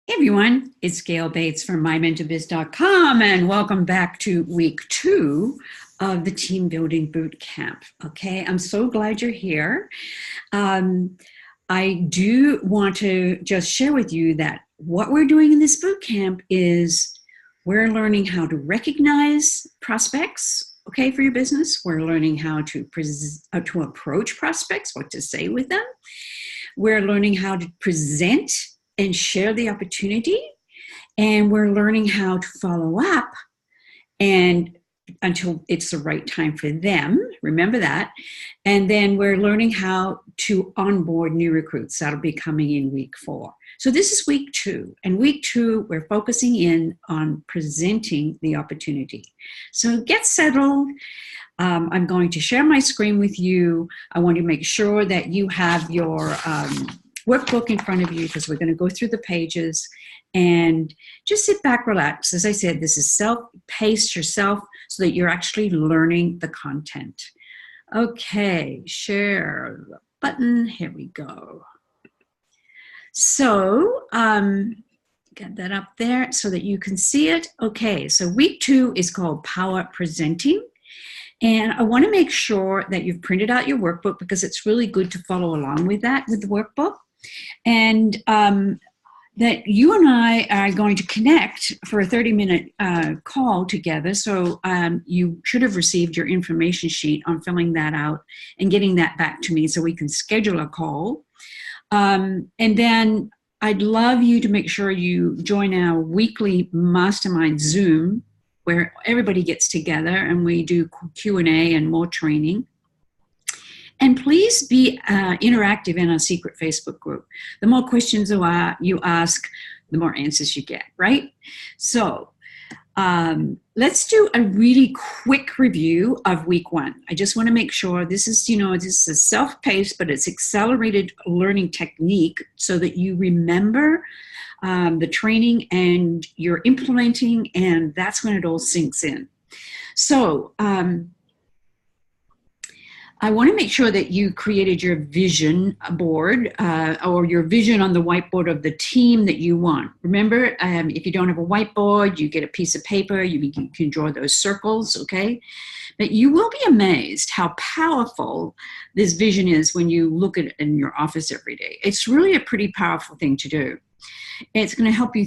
Hey everyone, it's Gail Bates from MyMentorBiz.com and welcome back to week 2 of the Team Building Boot Camp. Okay, I'm so glad you're here. I do want to just share with you that what we're doing in this boot camp is we're learning how to recognize prospects, okay, for your business. We're learning how to approach prospects, what to say with them. We're learning how to present and share the opportunity, and we're learning how to follow up and until it's the right time for them. Remember that. And then we're learning how to onboard new recruits. That'll be coming in week 4. So this is week 2. And week 2, we're focusing in on presenting the opportunity. So get settled. I'm going to share my screen with you. I want to make sure that you have your workbook in front of you because we're going to go through the pages and just sit back, relax. As I said, this is self-paced yourself so that you're actually learning the content. Okay, share the button. Here we go. So, get that up there so that you can see it. Okay, so week 2 is called Power Presenting. And I want to make sure that you've printed out your workbook because it's really good to follow along with that, with the workbook. And that you and I are going to connect for a 30-minute call together. So you should have received your information sheet on filling that out and getting that back to me so we can schedule a call. And then I'd love you to make sure you join our weekly mastermind Zoom where everybody gets together and we do Q&A and more training. And please be interactive in our secret Facebook group. The more questions you ask, the more answers you get, right? So let's do a really quick review of week 1. I just want to make sure this is, this is self-paced, but it's accelerated learning technique so that you remember the training and you're implementing, and that's when it all sinks in. So I want to make sure that you created your vision board or your vision on the whiteboard of the team that you want. Remember, if you don't have a whiteboard, you get a piece of paper, you can draw those circles, okay? But you will be amazed how powerful this vision is when you look at it in your office every day. It's really a pretty powerful thing to do. It's going to help you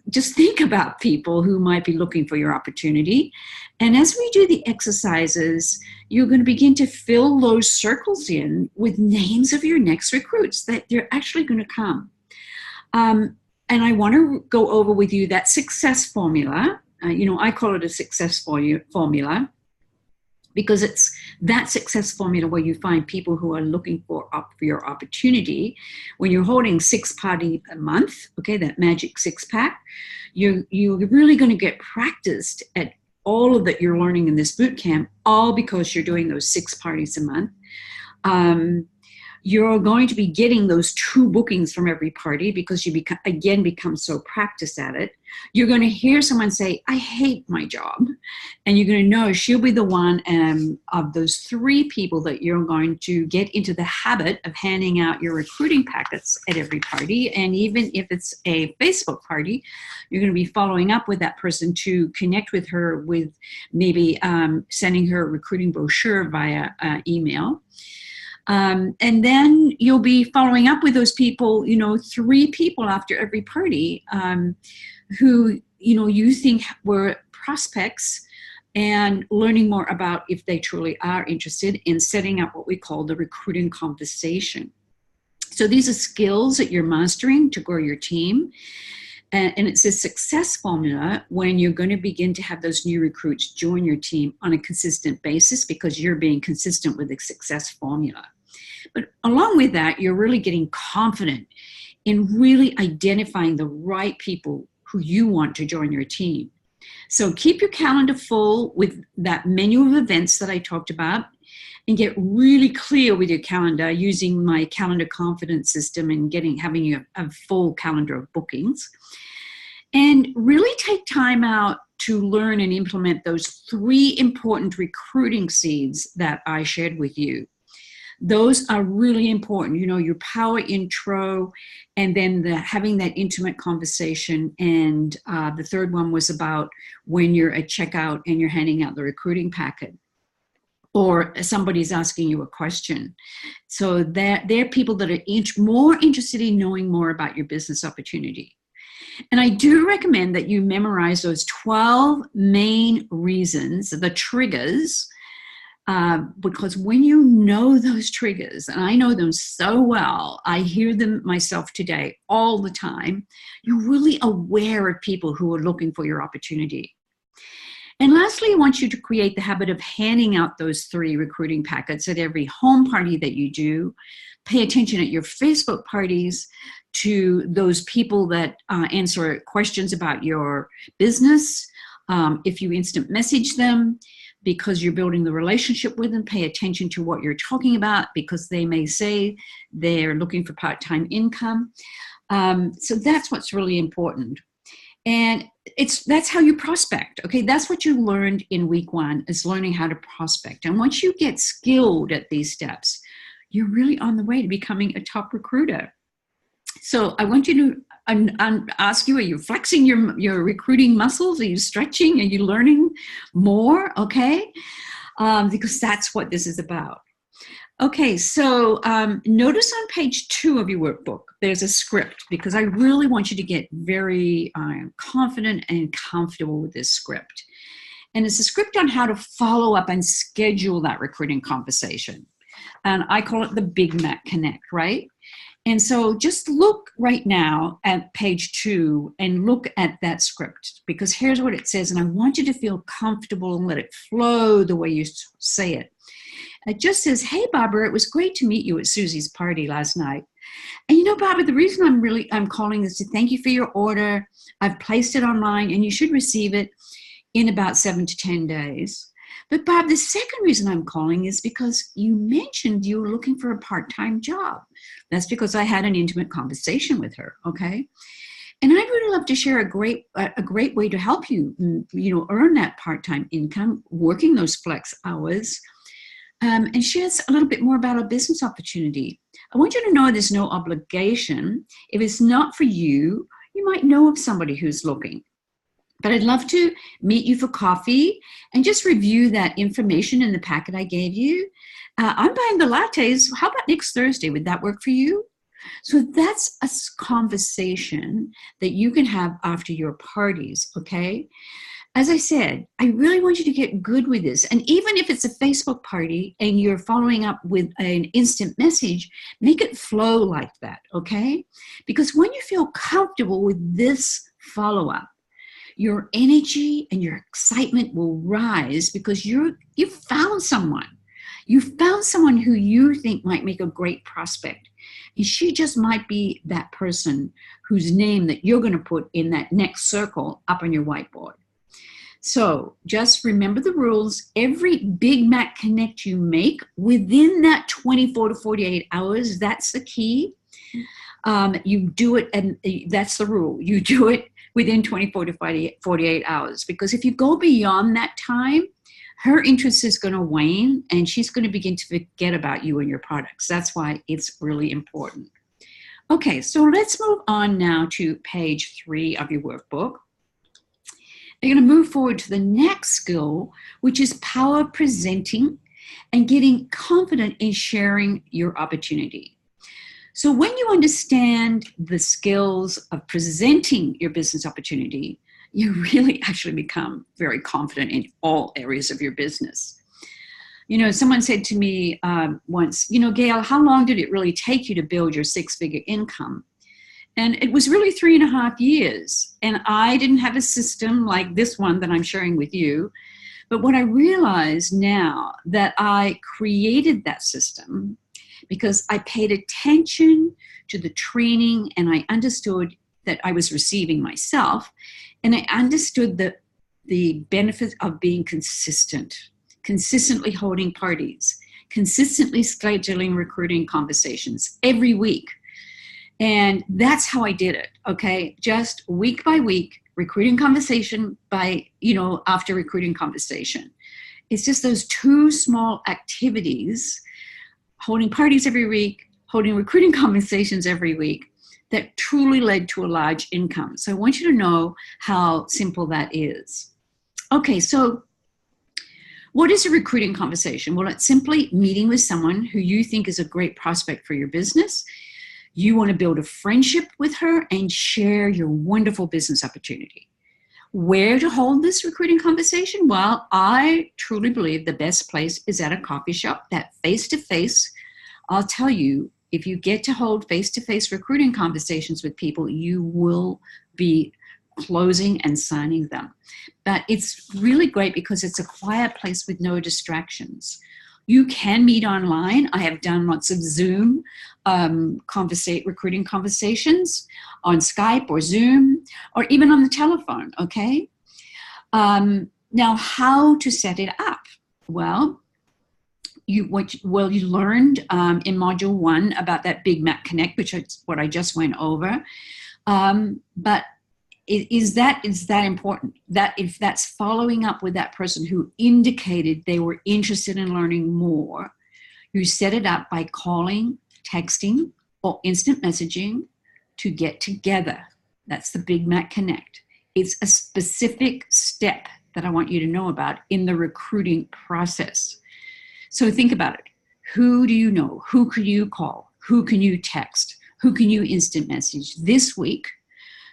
just think about people who might be looking for your opportunity. And as we do the exercises, you're going to begin to fill those circles in with names of your next recruits that they're actually going to come. And I want to go over with you that success formula. I call it a success formula because it's that success formula where you find people who are looking for your opportunity. When you're holding 6 parties a month, okay, that magic 6-pack, you're really going to get practiced at all of that you're learning in this boot camp, all because you're doing those 6 parties a month. You're going to be getting those 2 bookings from every party because you become so practiced at it. You're going to hear someone say, I hate my job. And you're going to know she'll be the one of those 3 people that you're going to get into the habit of handing out your recruiting packets at every party. And even if it's a Facebook party, you're going to be following up with that person to connect with her with maybe sending her a recruiting brochure via email. And then you'll be following up with those people, 3 people after every party who, you think were prospects, and learning more about if they truly are interested in setting up what we call the recruiting conversation. So these are skills that you're mastering to grow your team. And it's a success formula when you're going to begin to have those new recruits join your team on a consistent basis because you're being consistent with the success formula. But along with that, you're really getting confident in really identifying the right people who you want to join your team. So keep your calendar full with that menu of events that I talked about and get really clear with your calendar using my calendar confidence system and having a full calendar of bookings. And really take time out to learn and implement those 3 important recruiting seeds that I shared with you. Those are really important. You know, your power intro, and then having that intimate conversation. And the third one was about when you're at checkout and you're handing out the recruiting packet, or somebody's asking you a question. So they're people that are more interested in knowing more about your business opportunity. And I do recommend that you memorize those 12 main reasons, the triggers, because when you know those triggers, and I know them so well, I hear them myself today all the time, you're really aware of people who are looking for your opportunity. And lastly, I want you to create the habit of handing out those 3 recruiting packets at every home party that you do. Pay attention at your Facebook parties to those people that answer questions about your business. If you instant message them because you're building the relationship with them, pay attention to what you're talking about, because they may say they're looking for part-time income. So that's what's really important. And that's how you prospect. Okay, that's what you learned in week 1, is learning how to prospect. And once you get skilled at these steps, you're really on the way to becoming a top recruiter. So I want you to ask you, are you flexing your recruiting muscles? Are you stretching? Are you learning more? Okay, because that's what this is about. Okay, so notice on page 2 of your workbook, there's a script, because I really want you to get very confident and comfortable with this script. And it's a script on how to follow up and schedule that recruiting conversation. And I call it the Big Mac Connect, right? And so just look right now at page 2 and look at that script, because here's what it says, and I want you to feel comfortable and let it flow the way you say it. It just says, hey, Barbara, it was great to meet you at Susie's party last night. And you know, Barbara, the reason I'm calling is to thank you for your order. I've placed it online and you should receive it in about 7 to 10 days. But Bob, the second reason I'm calling is because you mentioned you were looking for a part-time job. That's because I had an intimate conversation with her, okay? And I'd really love to share a great way to help you, earn that part-time income, working those flex hours, and share a little bit more about our business opportunity. I want you to know there's no obligation. If it's not for you, you might know of somebody who's looking. But I'd love to meet you for coffee and just review that information in the packet I gave you. I'm buying the lattes. How about next Thursday? Would that work for you? So that's a conversation that you can have after your parties, okay? As I said, I really want you to get good with this. And even if it's a Facebook party and you're following up with an instant message, make it flow like that, okay? Because when you feel comfortable with this follow-up, your energy and your excitement will rise, because you found someone. You found someone who you think might make a great prospect. And she just might be that person whose name that you're going to put in that next circle up on your whiteboard. So just remember the rules. Every Big Mac Connect you make within that 24 to 48 hours, that's the key. You do it, and that's the rule. You do it within 24 to 48 hours, because if you go beyond that time, her interest is going to wane and she's going to begin to forget about you and your products. That's why it's really important. Okay, so let's move on now to page 3 of your workbook. You're going to move forward to the next skill, which is power presenting and getting confident in sharing your opportunity. So when you understand the skills of presenting your business opportunity, you really actually become very confident in all areas of your business. You know, someone said to me once, Gail, how long did it really take you to build your 6-figure income? And it was really 3.5 years. And I didn't have a system like this one that I'm sharing with you. But what I realize now, that I created that system because I paid attention to the training and I understood that I was receiving myself. And I understood the benefit of being consistent, consistently holding parties, consistently scheduling recruiting conversations every week. And that's how I did it, okay? Just week by week, recruiting conversation after recruiting conversation. It's just those 2 small activities holding parties every week, holding recruiting conversations every week that truly led to a large income. So I want you to know how simple that is. Okay, so what is a recruiting conversation? Well, it's simply meeting with someone who you think is a great prospect for your business. You want to build a friendship with her and share your wonderful business opportunity. Where to hold this recruiting conversation? Well, I truly believe the best place is at a coffee shop, that face-to-face. I'll tell you, if you get to hold face-to-face recruiting conversations with people, you will be closing and signing them. But it's really great because it's a quiet place with no distractions. You can meet online. I have done lots of Zoom recruiting conversations on Skype or Zoom or even on the telephone, okay? Now, how to set it up? Well, you learned in Module 1 about that Big Mac Connect, which is what I just went over. But is that important? That if that's following up with that person who indicated they were interested in learning more, you set it up by calling, texting, or instant messaging to get together. That's the Big Mac Connect. It's a specific step that I want you to know about in the recruiting process. So think about it. Who do you know? Who can you call? Who can you text? Who can you instant message this week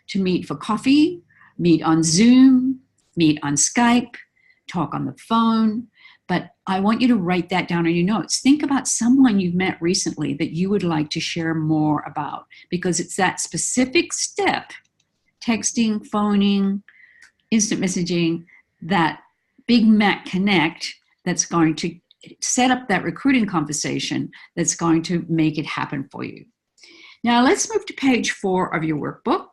to meet for coffee, meet on Zoom, meet on Skype, talk on the phone? But I want you to write that down on your notes. Think about someone you've met recently that you would like to share more about, because it's that specific step, texting, phoning, instant messaging, that Big Mac Connect, that's going to set up that recruiting conversation that's going to make it happen for you. Now let's move to page 4 of your workbook,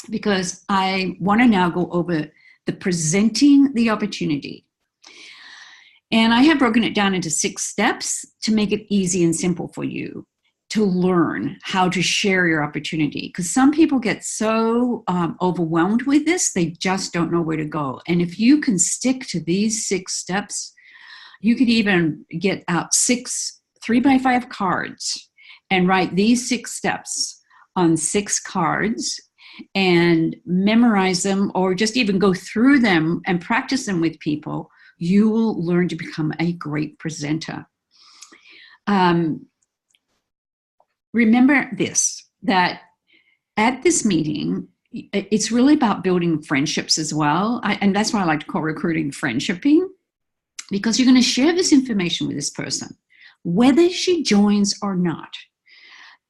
because I want to now go over the presenting the opportunity. And I have broken it down into 6 steps to make it easy and simple for you to learn how to share your opportunity. Because some people get so overwhelmed with this, they just don't know where to go. And if you can stick to these 6 steps, you could even get out 6 3x5 cards and write these 6 steps on 6 cards and memorize them, or just even go through them and practice them with people. You will learn to become a great presenter. Remember this, that at this meeting, it's really about building friendships as well. And that's why I like to call recruiting friendshipping, because you're going to share this information with this person, whether she joins or not.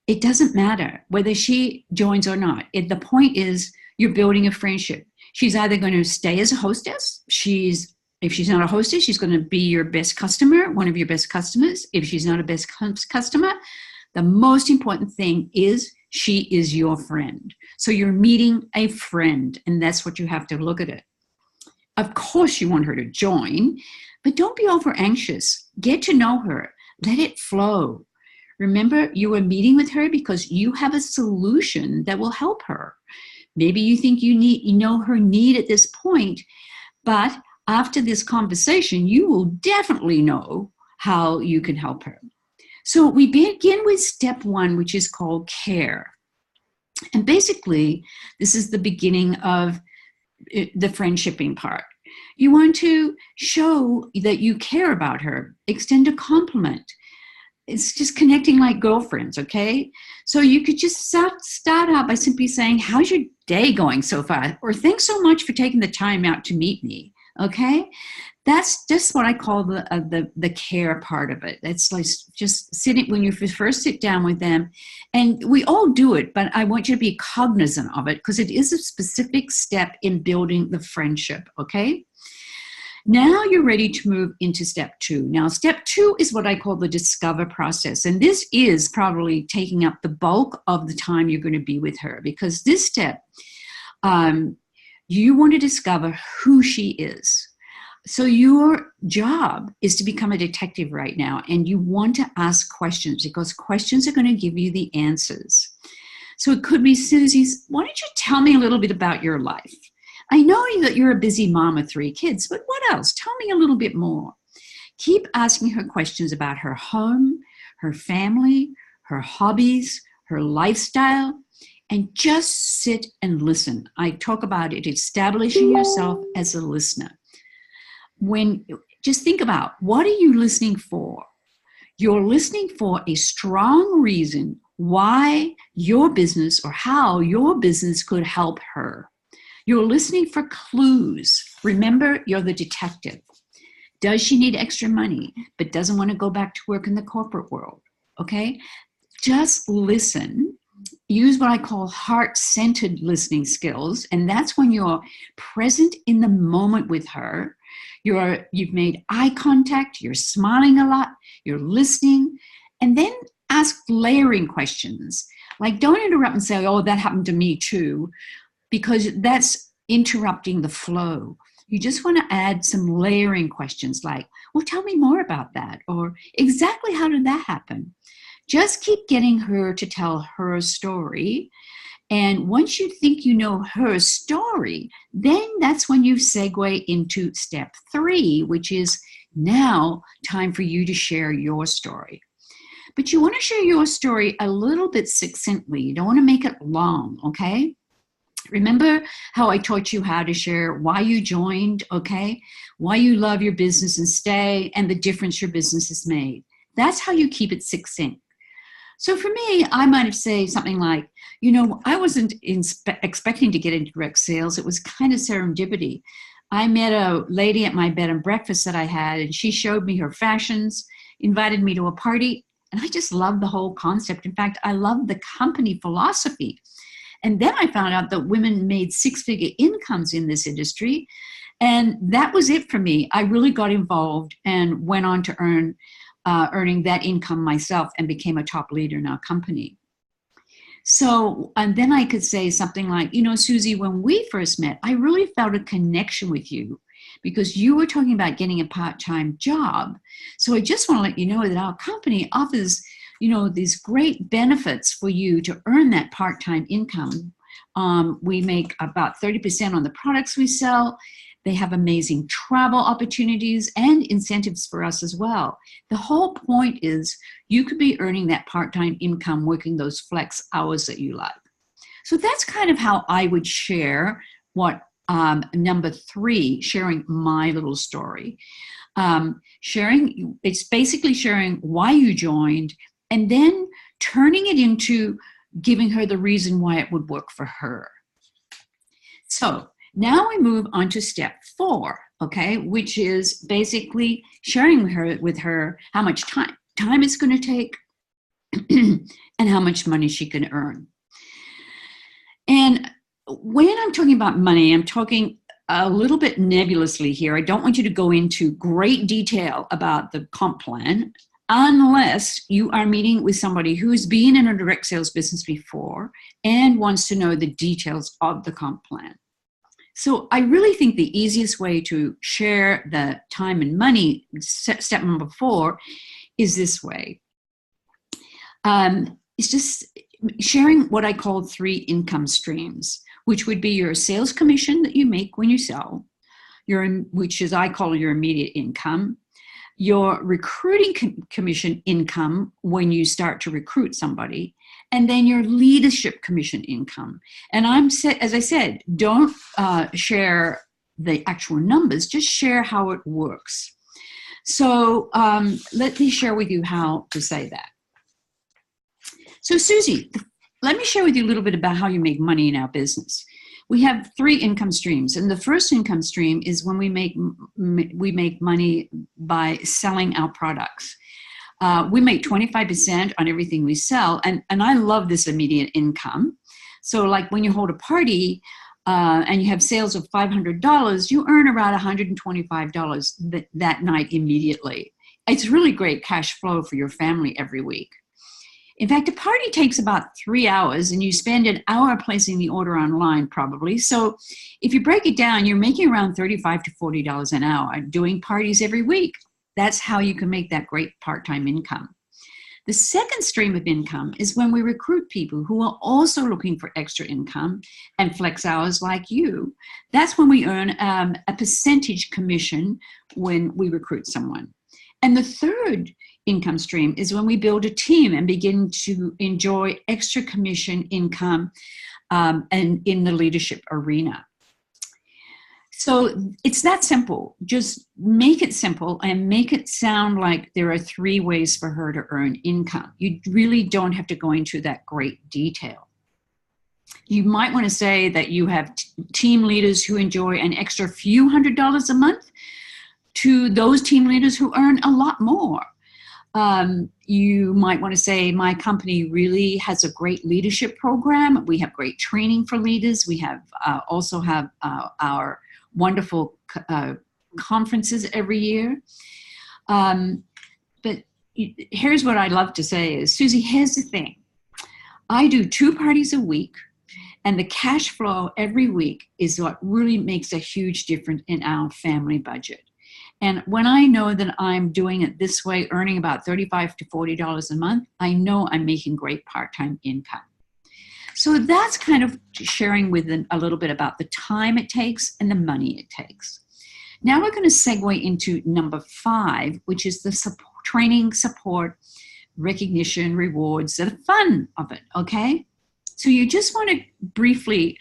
It doesn't matter whether she joins or not. The point is you're building a friendship. She's either going to stay as a hostess. If she's not a hostess, she's going to be your best customer, one of your best customers. If she's not a best customer, the most important thing is she is your friend. So you're meeting a friend, and that's what you have to look at it. Of course, you want her to join, but don't be over anxious. Get to know her. Let it flow. Remember, you are meeting with her because you have a solution that will help her. Maybe you think you know her need at this point, but after this conversation, you will definitely know how you can help her. So we begin with step 1, which is called care. And basically, this is the beginning of the friendshipping part. You want to show that you care about her, extend a compliment. It's just connecting like girlfriends, okay? So you could just start out by simply saying, how's your day going so far? Or thanks so much for taking the time out to meet me, okay? That's just what I call the care part of it. It's like just sitting, when you first sit down with them, and we all do it, but I want you to be cognizant of it because it is a specific step in building the friendship, okay? Now you're ready to move into step 2. Now, step 2 is what I call the discover process. And this is probably taking up the bulk of the time you're going to be with her, because this step, you want to discover who she is. So your job is to become a detective right now, and you want to ask questions because questions are going to give you the answers. So it could be, Susie, why don't you tell me a little bit about your life? I know that you're a busy mom of 3 kids, but what else? Tell me a little bit more. Keep asking her questions about her home, her family, her hobbies, her lifestyle, and just sit and listen. I talk about it, establishing yourself as a listener. Just think about, what are you listening for? You're listening for a strong reason why your business or how your business could help her. You're listening for clues. Remember, you're the detective. Does she need extra money, but doesn't want to go back to work in the corporate world? Okay? Just listen. Use what I call heart-centered listening skills, and that's when you're present in the moment with her. You've made eye contact, you're smiling a lot, you're listening, and then ask layering questions. Like, don't interrupt and say, oh, that happened to me too, because that's interrupting the flow. You just want to add some layering questions like, well, tell me more about that, or exactly how did that happen? Just keep getting her to tell her story. And once you think you know her story, then that's when you segue into step 3, which is now time for you to share your story. But you want to share your story a little bit succinctly. You don't want to make it long, okay? Remember how I taught you how to share why you joined, okay? Why you love your business and stay, and the difference your business has made. That's how you keep it succinct. So for me, I might have said something like, I wasn't expecting to get into direct sales. It was kind of serendipity. I met a lady at my bed and breakfast that I had, and she showed me her fashions, invited me to a party, and I just loved the whole concept. In fact, I loved the company philosophy. And then I found out that women made 6-figure incomes in this industry, and that was it for me. I really got involved and went on to earning that income myself and became a top leader in our company. So, and then I could say something like, Susie, when we first met, I really felt a connection with you because you were talking about getting a part-time job. So I just want to let you know that our company offers, these great benefits for you to earn that part-time income. We make about 30% on the products we sell. They have amazing travel opportunities and incentives for us as well. The whole point is you could be earning that part-time income working those flex hours that you like. So that's kind of how I would share what number 3, sharing my little story. It's basically sharing why you joined and then turning it into giving her the reason why it would work for her. So now we move on to step 4, okay, which is basically sharing with her how much time it's going to take and how much money she can earn. And when I'm talking about money, I'm talking a little bit nebulously here. I don't want you to go into great detail about the comp plan unless you are meeting with somebody who's been in a direct sales business before and wants to know the details of the comp plan. So I really think the easiest way to share the time and money, step number 4, is this way. It's just sharing what I call 3 income streams, which would be your sales commission that you make when you sell, which is I call your immediate income, your recruiting commission income when you start to recruit somebody, and then your leadership commission income. And as I said, don't share the actual numbers, just share how it works. So let me share with you how to say that. So Susie, let me share with you a little bit about how you make money in our business. We have 3 income streams, and the first income stream is when we make money by selling our products. We make 25% on everything we sell, and I love this immediate income. So like when you hold a party and you have sales of $500, you earn around $125 that night immediately. It's really great cash flow for your family every week. In fact, a party takes about 3 hours and you spend an hour placing the order online probably. So if you break it down, you're making around $35 to $40 an hour doing parties every week. That's how you can make that great part-time income. The second stream of income is when we recruit people who are also looking for extra income and flex hours like you. That's when we earn a percentage commission when we recruit someone. And the third income stream is when we build a team and begin to enjoy extra commission income and in the leadership arena. So it's that simple. Just make it simple and make it sound like there are 3 ways for her to earn income. You really don't have to go into that great detail. You might want to say that you have team leaders who enjoy an extra few $100s a month to those team leaders who earn a lot more. You might want to say, my company really has a great leadership program. We have great training for leaders. We have also have our wonderful conferences every year. But here's what I love to say is, Susie, here's the thing. I do 2 parties a week, and the cash flow every week is what really makes a huge difference in our family budget. And when I know that I'm doing it this way, earning about $35 to $40 a month, I know I'm making great part-time income. So that's kind of sharing with them a little bit about the time it takes and the money it takes. Now we're going to segue into number 5, which is the training, support, recognition, rewards, the fun of it, okay? So you just want to briefly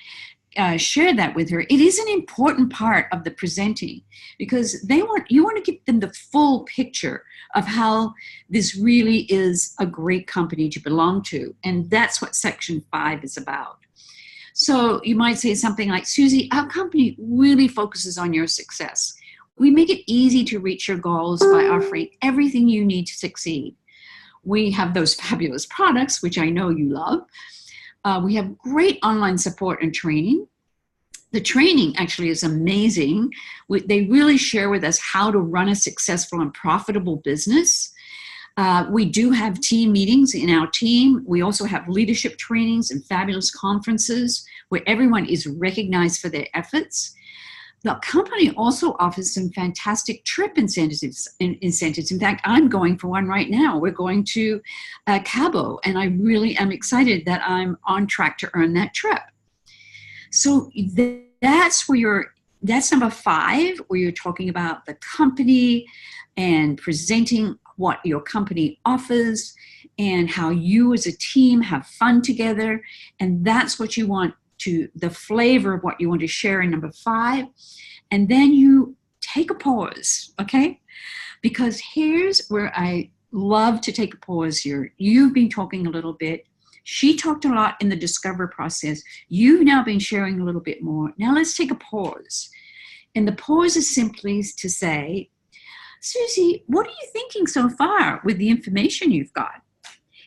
share that with her. It is an important part of the presenting, because you want to give them the full picture of how this really is a great company to belong to. And that's what section 5 is about. So you might say something like, Susie, our company really focuses on your success. We make it easy to reach your goals by offering everything you need to succeed. We have those fabulous products, which I know you love. We have great online support and training. The training actually is amazing. They really share with us how to run a successful and profitable business. We do have team meetings in our team. We also have leadership trainings and fabulous conferences where everyone is recognized for their efforts. The company also offers some fantastic trip incentives. In fact, I'm going for one right now. We're going to Cabo, and I really am excited that I'm on track to earn that trip. So that's number 5, where you're talking about the company and presenting what your company offers and how you as a team have fun together. And that's what you want the flavor of what you want to share in number 5. And then you take a pause, okay? Because here's where I love to take a pause here. You've been talking a little bit. She talked a lot in the discover process. You've now been sharing a little bit more. Now let's take a pause. And the pause is simply to say, Susie, what are you thinking so far with the information you've got?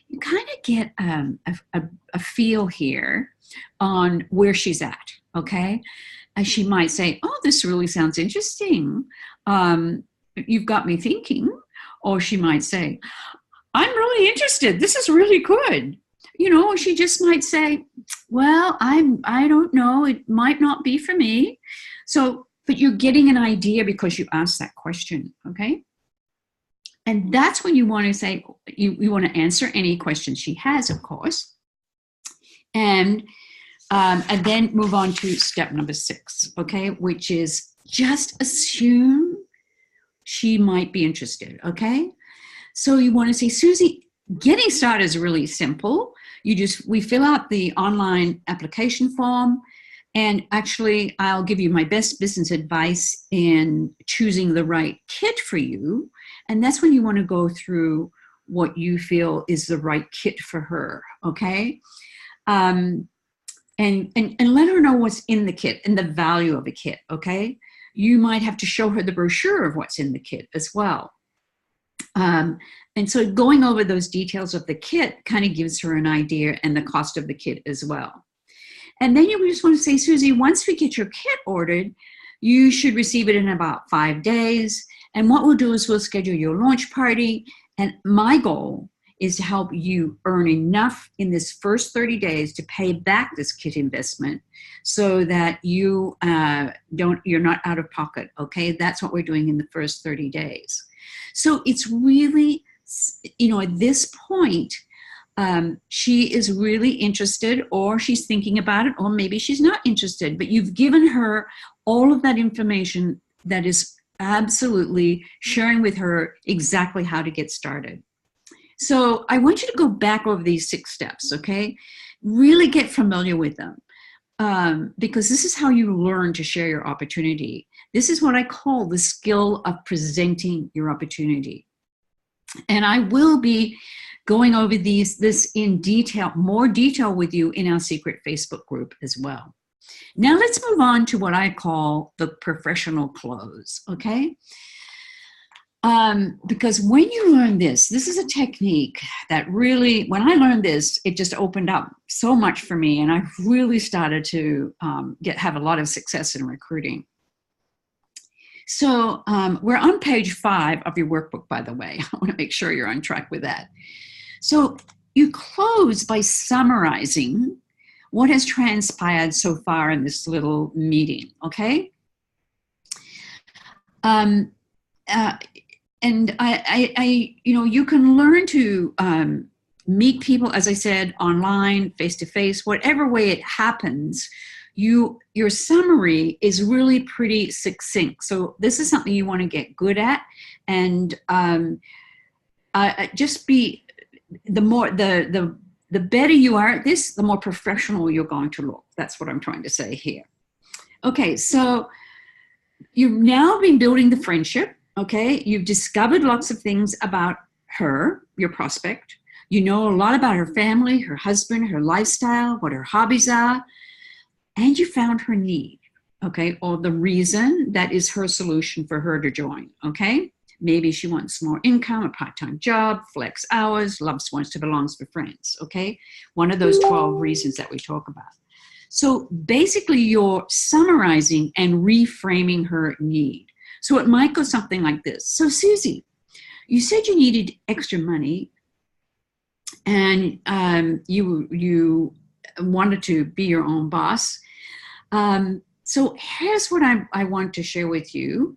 You kind of get a feel here on where she's at, okay? She might say, oh, this really sounds interesting. You've got me thinking. Or she might say, I'm really interested. This is really good. You know, she just might say, well, I don't know. It might not be for me. So, but you're getting an idea because you asked that question, okay? And that's when you want to say, you want to answer any questions she has, of course. And then move on to step number 6, okay? Which is just assume she might be interested, okay? So you want to say, Susie, getting started is really simple. We fill out the online application form, and actually I'll give you my best business advice in choosing the right kit for you. And that's when you want to go through what you feel is the right kit for her, okay? And let her know what's in the kit and the value of a kit, okay? You might have to show her the brochure of what's in the kit as well. And so going over those details of the kit kind of gives her an idea, and the cost of the kit as well. And then you just want to say, Susie, once we get your kit ordered, you should receive it in about 5 days. And what we'll do is we'll schedule your launch party. And my goal is to help you earn enough in this first 30 days to pay back this kit investment so that you're not out of pocket, okay? That's what we're doing in the first 30 days. So it's really, at this point, she is really interested, or she's thinking about it, or maybe she's not interested, but you've given her all of that information that is absolutely sharing with her exactly how to get started, So I want you to go back over these 6 steps, okay? Really get familiar with them, because this is how you learn to share your opportunity. This is what I call the skill of presenting your opportunity. And I will be going over this in detail, more detail with you in our secret Facebook group as well. Now let's move on to what I call the professional close, okay? Because when you learn this is a technique that really, when I learned this, it just opened up so much for me, and I really started to have a lot of success in recruiting. So we're on page 5 of your workbook, by the way. I want to make sure you're on track with that. So you close by summarizing what has transpired so far in this little meeting, okay? And you can learn to meet people, as I said, online, face-to-face, whatever way it happens. Your summary is really pretty succinct. So this is something you want to get good at, and just be the better you are at this, the more professional you're going to look. That's what I'm trying to say here. Okay, so you've now been building the friendship, okay? You've discovered lots of things about her, your prospect. You know a lot about her family, her husband, her lifestyle, what her hobbies are, and you found her need, okay? Or the reason that is her solution for her to join, okay? Maybe she wants more income, a part-time job, flex hours, wants to belong with friends, okay? One of those 12 reasons that we talk about. So basically you're summarizing and reframing her need. So it might go something like this. So Susie, you said you needed extra money, and you wanted to be your own boss. So here's what I want to share with you,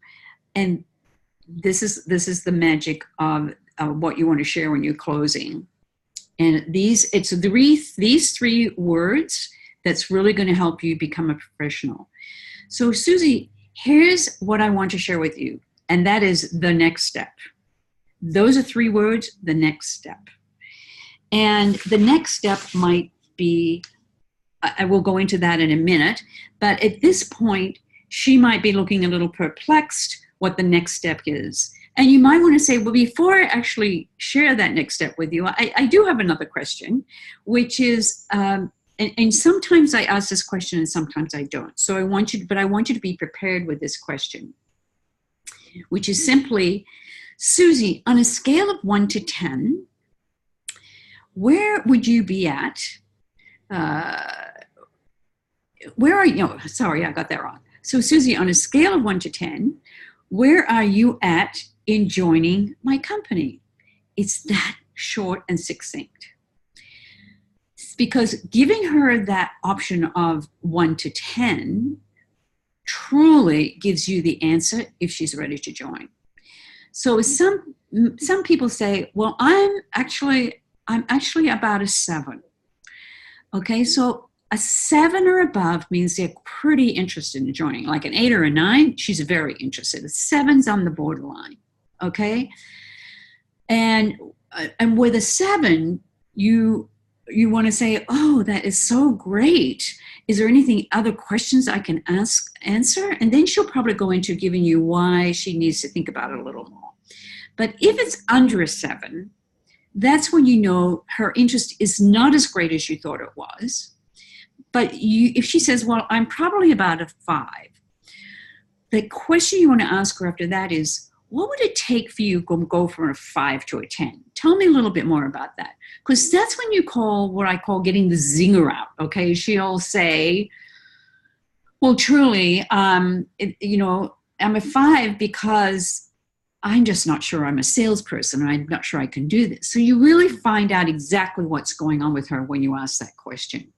and this is the magic of what you want to share when you're closing. And these 3 words that's really going to help you become a professional. So Susie, here's what I want to share with you, and that is the next step. Those are 3 words, the next step. And the next step might be, I will go into that in a minute, but at this point, she might be looking a little perplexed what the next step is. And you might want to say, well, before I actually share that next step with you, I do have another question, which is, and sometimes I ask this question and sometimes I don't. So I want you to be prepared with this question, which is simply, Susie, on a scale of 1 to 10, where would you be at? Where are you? No, sorry, I got that wrong. So Susie, on a scale of 1 to 10, where are you at in joining my company? It's that short and succinct. Because giving her that option of 1 to 10 truly gives you the answer if she's ready to join. So some people say, well, I'm actually about a 7. Okay, so a 7 or above means they're pretty interested in joining. Like an 8 or a 9, she's very interested. A 7's on the borderline. Okay, and with a 7, you want to say, oh, that is so great. Is there anything, other questions I can answer? And then she'll probably go into giving you why she needs to think about it a little more. But if it's under a 7, that's when you know her interest is not as great as you thought it was. But if she says, well, I'm probably about a 5, the question you want to ask her after that is, what would it take for you to go from a 5 to a 10? Tell me a little bit more about that. Because that's when you call what I call getting the zinger out, okay? She'll say, well, truly, I'm a 5 because I'm just not sure I'm a salesperson, and I'm not sure I can do this. So you really find out exactly what's going on with her when you ask that question.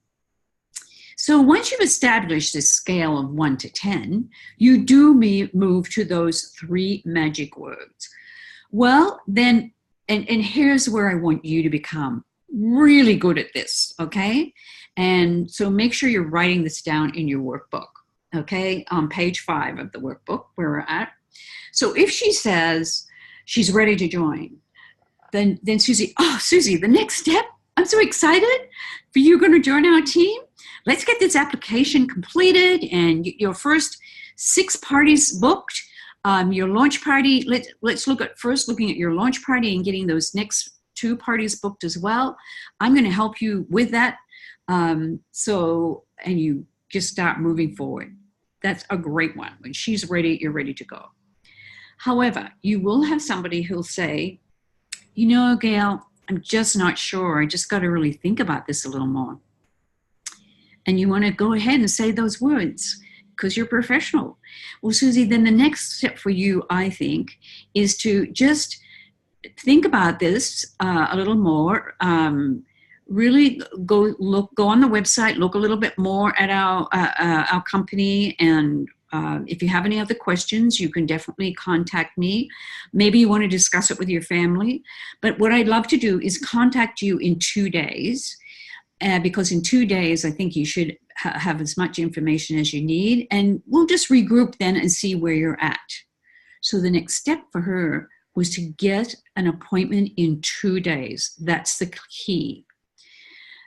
So once you've established this scale of 1 to 10, you do move to those 3 magic words. Well, then, and here's where I want you to become really good at this, okay? And so make sure you're writing this down in your workbook, okay? On page 5 of the workbook where we're at. So if she says she's ready to join, then Susie, oh, Susie, the next step, I'm so excited for you going to join our team. Let's get this application completed and your first 6 parties booked. Your launch party, let's look at first looking at your launch party and getting those next 2 parties booked as well. I'm going to help you with that. And you just start moving forward. That's a great one. When she's ready, you're ready to go. However, you will have somebody who'll say, you know, Gail, I'm just not sure. I just got to really think about this a little more. And you want to go ahead and say those words because you're professional. Well, Susie, then the next step for you, I think, is to just think about this a little more. Really go on the website, look a little bit more at our company, and if you have any other questions, you can definitely contact me. Maybe you want to discuss it with your family. But what I'd love to do is contact you in 2 days, because in 2 days, I think you should have as much information as you need, and we'll just regroup then and see where you're at. So the next step for her was to get an appointment in 2 days. That's the key,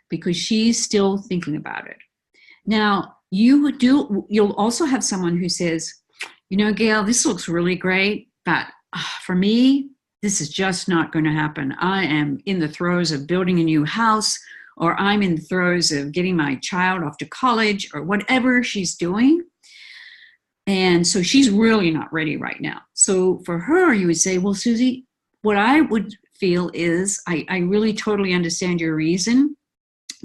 because she's still thinking about it. Now, you'll also have someone who says, you know, Gail, this looks really great, but for me, this is just not going to happen. I am in the throes of building a new house, or I'm in the throes of getting my child off to college, or whatever she's doing. And so she's really not ready right now. So for her, you would say, well, Susie, what I would feel is I really totally understand your reason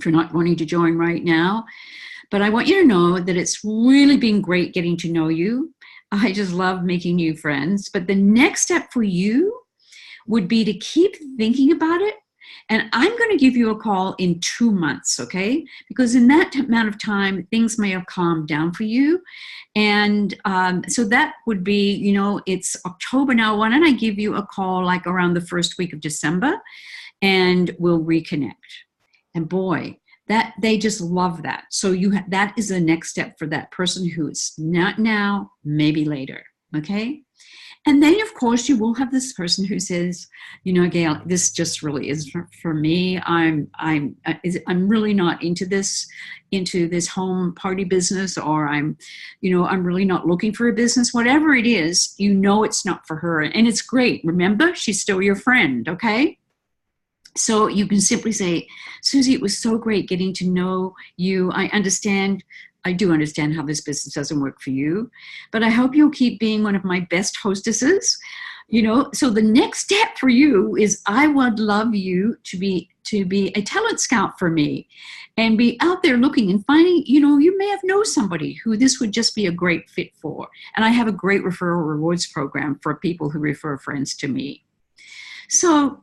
for not wanting to join right now. But I want you to know that it's really been great getting to know you. I just love making new friends. But the next step for you would be to keep thinking about it. And I'm going to give you a call in 2 months, okay? Because in that amount of time, things may have calmed down for you. And so that would be, you know, it's October now. Why don't I give you a call like around the first week of December, and we'll reconnect. And boy, that they just love that. So that is the next step for that person who is not now, maybe later, okay? And then, of course, you will have this person who says, you know, Gail, this just really is for me. I'm really not into this home party business, or I'm really not looking for a business. Whatever it is, you know, it's not for her, and it's great. Remember, she's still your friend, okay? So you can simply say, Susie, it was so great getting to know you. I do understand how this business doesn't work for you, but I hope you'll keep being one of my best hostesses. You know, so the next step for you is I would love you to be a talent scout for me and be out there looking and finding, you know, you may have known somebody who this would just be a great fit for. And I have a great referral rewards program for people who refer friends to me. So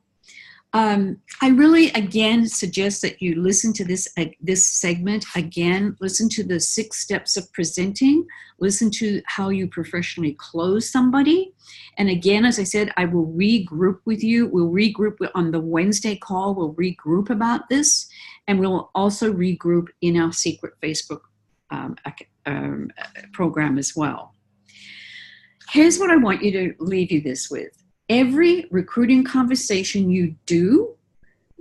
I really, again, suggest that you listen to this segment again. Listen to the 6 steps of presenting. Listen to how you professionally close somebody. And again, as I said, I will regroup with you. We'll regroup on the Wednesday call. We'll regroup about this. And we'll also regroup in our secret Facebook program as well. Here's what I want you to leave you this with. Every recruiting conversation you do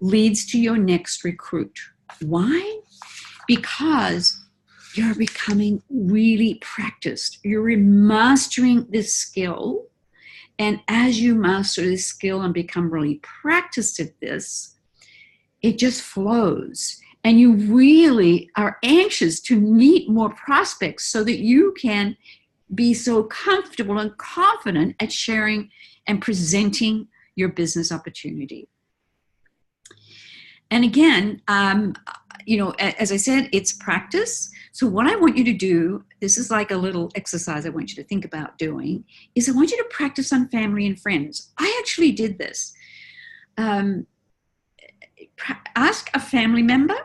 leads to your next recruit. Why? Because you're becoming really practiced. You're mastering this skill. And as you master this skill and become really practiced at this, it just flows. And you really are anxious to meet more prospects so that you can be so comfortable and confident at sharing and presenting your business opportunity. And again, you know, as I said, it's practice. So what I want you to do, this is like a little exercise I want you to think about doing, is I want you to practice on family and friends. I actually did this. Ask a family member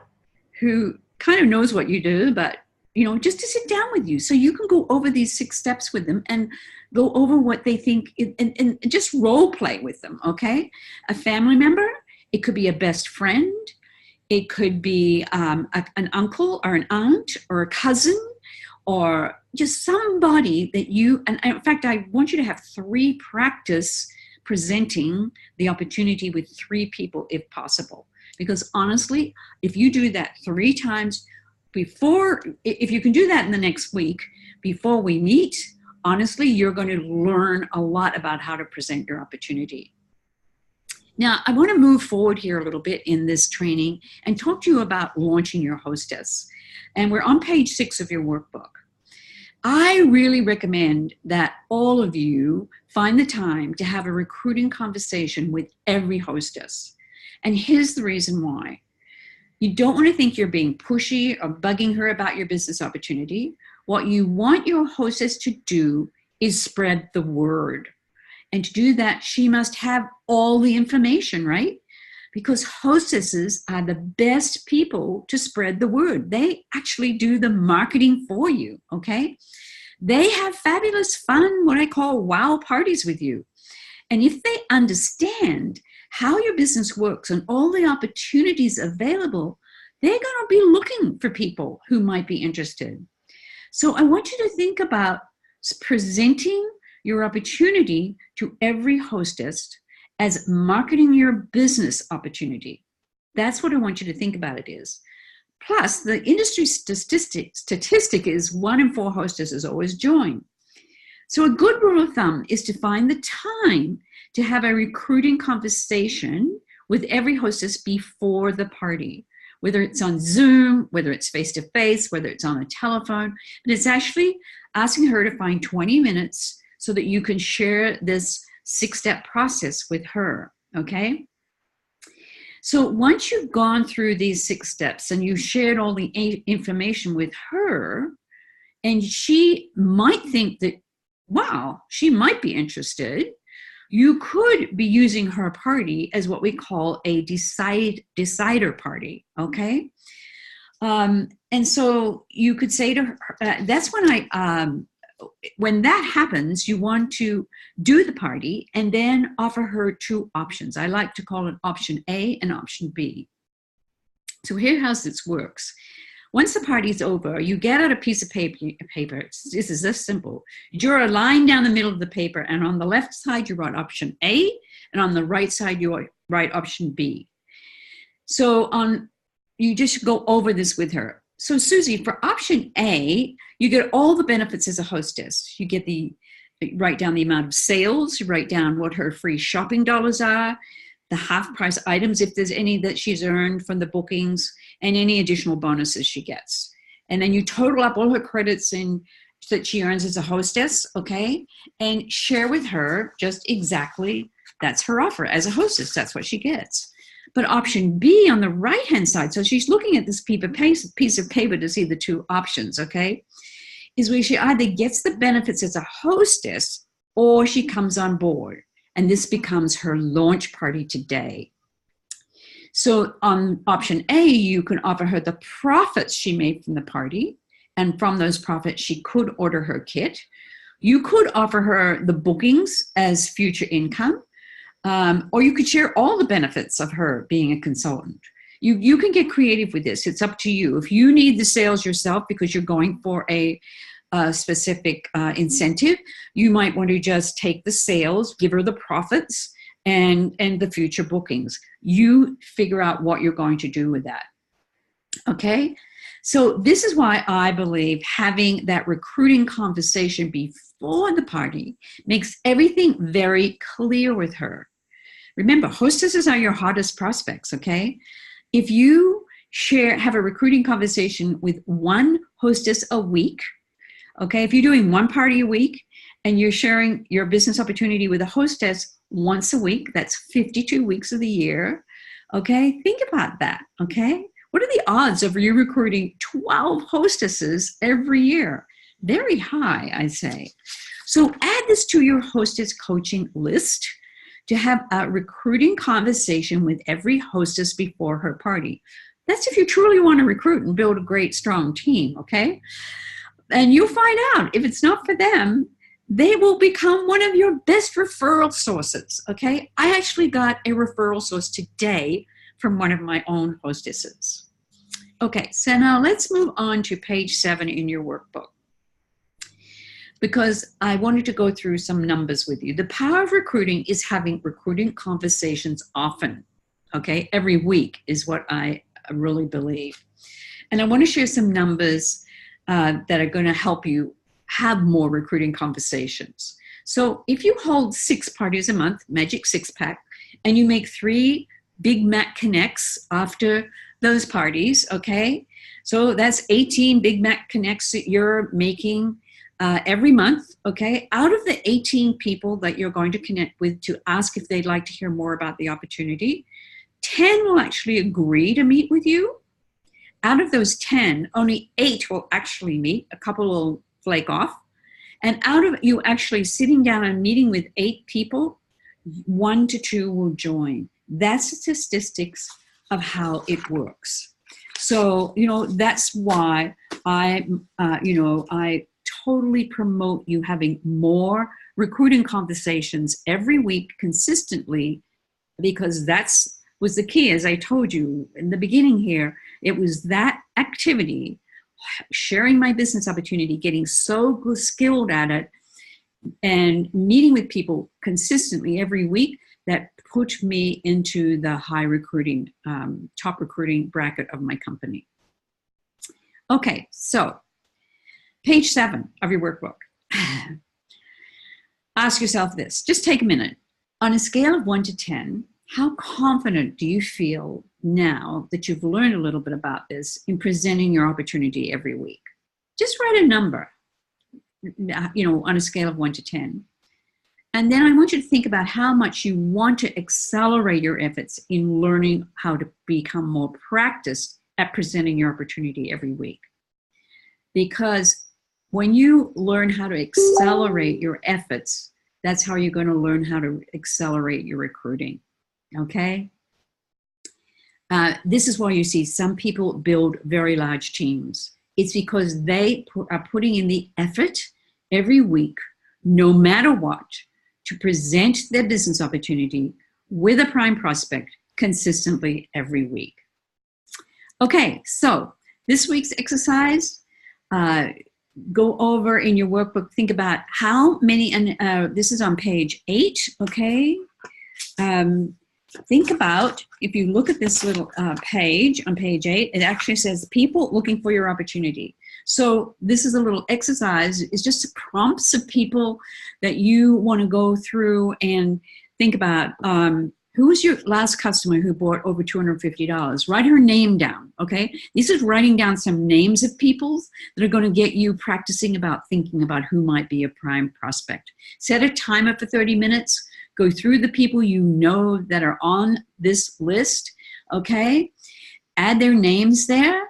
who kind of knows what you do, but, you know, just to sit down with you so you can go over these 6 steps with them and go over what they think and just role play with them, okay? A family member, it could be a best friend, it could be an uncle or an aunt or a cousin, or just somebody that you, and in fact, I want you to have 3 practice presenting the opportunity with 3 people if possible. Because honestly, if you do that 3 times before, if you can do that in the next week before we meet, honestly, you're going to learn a lot about how to present your opportunity. Now, I want to move forward here a little bit in this training and talk to you about launching your hostess. And we're on page 6 of your workbook. I really recommend that all of you find the time to have a recruiting conversation with every hostess. And here's the reason why. You don't want to think you're being pushy or bugging her about your business opportunity. What you want your hostess to do is spread the word. And to do that, she must have all the information, right? Because hostesses are the best people to spread the word. They actually do the marketing for you, okay? They have fabulous fun, what I call wow parties with you. And if they understand how your business works and all the opportunities available, they're going to be looking for people who might be interested. So I want you to think about presenting your opportunity to every hostess as marketing your business opportunity. That's what I want you to think about it is. Plus, the industry statistic is 1 in 4 hostesses always join. So a good rule of thumb is to find the time to have a recruiting conversation with every hostess before the party, whether it's on Zoom, whether it's face-to-face, whether it's on a telephone. But it's actually asking her to find 20 minutes so that you can share this 6-step process with her, okay? So once you've gone through these 6 steps and you've shared all the information with her, and she might think that, wow, she might be interested, you could be using her party as what we call a decider party, okay? And so you could say to her, that's when that happens, you want to do the party and then offer her 2 options. I like to call it option A and option B. So here's how this works. Once the party's over, you get out a piece of paper. This is this simple. You draw a line down the middle of the paper, and on the left side, you write option A, and on the right side, you write option B. So you just go over this with her. So Susie, for option A, you get all the benefits as a hostess. You write down the amount of sales, you write down what her free shopping dollars are, the half-price items, if there's any that she's earned from the bookings, and any additional bonuses she gets. And then you total up all her credits that she earns as a hostess, okay? And share with her just exactly, that's her offer. As a hostess, that's what she gets. But option B on the right-hand side, so she's looking at this piece of paper to see the 2 options, okay, is where she either gets the benefits as a hostess or she comes on board. And this becomes her launch party today. So on option A, you can offer her the profits she made from the party. And from those profits, she could order her kit. You could offer her the bookings as future income. Or you could share all the benefits of her being a consultant. You can get creative with this. It's up to you. If you need the sales yourself because you're going for a specific incentive, you might want to just take the sales, give her the profits, and the future bookings. You figure out what you're going to do with that. Okay? So this is why I believe having that recruiting conversation before the party makes everything very clear with her. Remember, hostesses are your hottest prospects, okay? If you have a recruiting conversation with 1 hostess a week, okay, if you're doing 1 party a week and you're sharing your business opportunity with a hostess once a week, that's 52 weeks of the year, okay? Think about that, okay? What are the odds of you recruiting 12 hostesses every year? Very high, I say. So add this to your hostess coaching list to have a recruiting conversation with every hostess before her party. That's if you truly want to recruit and build a great, strong team, okay? And you'll find out if it's not for them, they will become one of your best referral sources, okay? I actually got a referral source today from one of my own hostesses. Okay, so now let's move on to page 7 in your workbook. because I wanted to go through some numbers with you. The power of recruiting is having recruiting conversations often, okay? Every week is what I really believe. And I want to share some numbers that are going to help you have more recruiting conversations. So if you hold 6 parties a month, Magic Six Pack, and you make 3 Big Mac Connects after those parties, okay? So that's 18 Big Mac Connects that you're making every month, okay? Out of the 18 people that you're going to connect with to ask if they'd like to hear more about the opportunity, 10 will actually agree to meet with you. Out of those 10, only 8 will actually meet. A couple will flake off. And out of you actually sitting down and meeting with 8 people, 1 to 2 will join. That's the statistics of how it works. So, that's why I totally promote you having more recruiting conversations every week consistently, because that's was the key. As I told you in the beginning here, it was that activity, sharing my business opportunity, getting so skilled at it, and meeting with people consistently every week that put me into the high recruiting, top recruiting bracket of my company. Okay, so page 7 of your workbook. Ask yourself this, just take a minute. On a scale of 1 to 10, how confident do you feel now that you've learned a little bit about this in presenting your opportunity every week? Just write a number, on a scale of 1 to 10. And then I want you to think about how much you want to accelerate your efforts in learning how to become more practiced at presenting your opportunity every week. Because when you learn how to accelerate your efforts, that's how you're going to learn how to accelerate your recruiting. Okay? This is why you see some people build very large teams. It's because they are putting in the effort every week, no matter what, to present their business opportunity with a prime prospect consistently every week. Okay, so this week's exercise, go over in your workbook, think about how many, and this is on page 8, okay? Think about, if you look at this little page on page 8, it actually says people looking for your opportunity. So this is a little exercise. It's just prompts of people that you want to go through and think about. Who was your last customer who bought over $250? Write her name down, okay? This is writing down some names of people that are going to get you practicing about thinking about who might be a prime prospect. Set a timer for 30 minutes. Go through the people you know that are on this list, okay? Add their names there,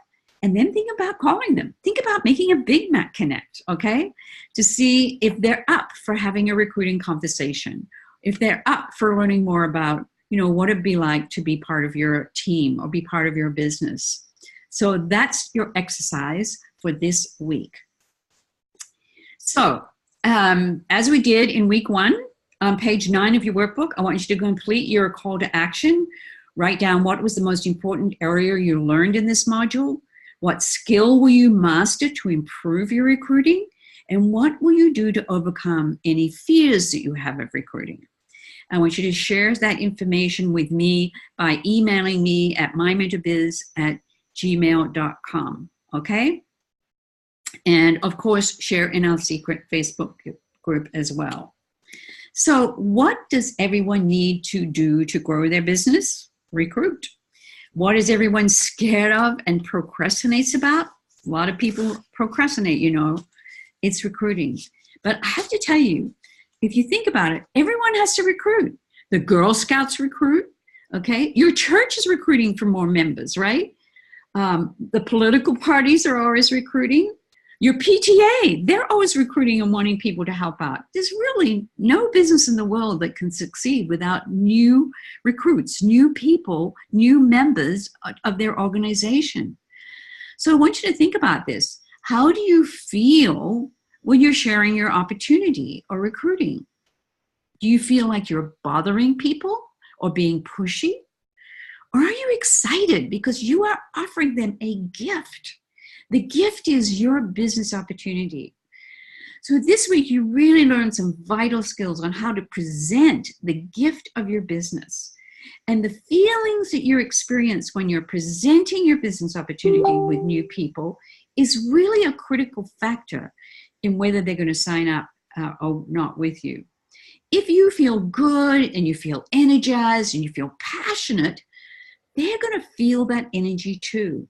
and then think about calling them. Think about making a Big Mac Connect, okay? To see if they're up for having a recruiting conversation, if they're up for learning more about, what it'd be like to be part of your team or be part of your business. So that's your exercise for this week. So as we did in week 1, on page 9 of your workbook, I want you to complete your call to action. Write down what was the most important area you learned in this module. What skill will you master to improve your recruiting? And what will you do to overcome any fears that you have of recruiting? I want you to share that information with me by emailing me at mymentorbiz@gmail.com, okay? And of course, share in our secret Facebook group as well. So what does everyone need to do to grow their business? Recruit. What is everyone scared of and procrastinates about? A lot of people procrastinate, it's recruiting. But I have to tell you, if you think about it, everyone has to recruit. The Girl Scouts recruit, okay? Your church is recruiting for more members, right? The political parties are always recruiting. Your PTA, they're always recruiting and wanting people to help out. There's really no business in the world that can succeed without new recruits, new people, new members of their organization. So I want you to think about this. How do you feel when you're sharing your opportunity or recruiting? Do you feel like you're bothering people or being pushy? Or are you excited because you are offering them a gift? The gift is your business opportunity. So this week, you really learned some vital skills on how to present the gift of your business. And the feelings that you experience when you're presenting your business opportunity with new people is really a critical factor in whether they're going to sign up or not with you. If you feel good and you feel energized and you feel passionate, they're going to feel that energy too.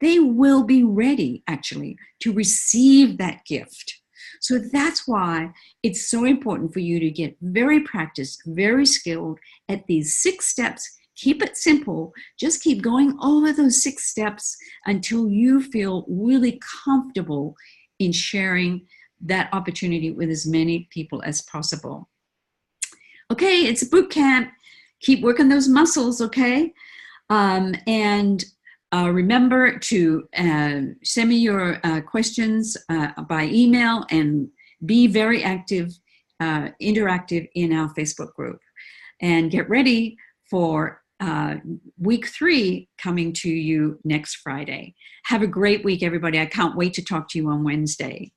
They will be ready, actually, to receive that gift. So that's why it's so important for you to get very practiced, very skilled at these 6 steps. Keep it simple. Just keep going over those 6 steps until you feel really comfortable in sharing that opportunity with as many people as possible. Okay, it's a boot camp. Keep working those muscles, okay? Remember to send me your questions by email and be very active, interactive in our Facebook group. And get ready for week 3 coming to you next Friday. Have a great week, everybody. I can't wait to talk to you on Wednesday.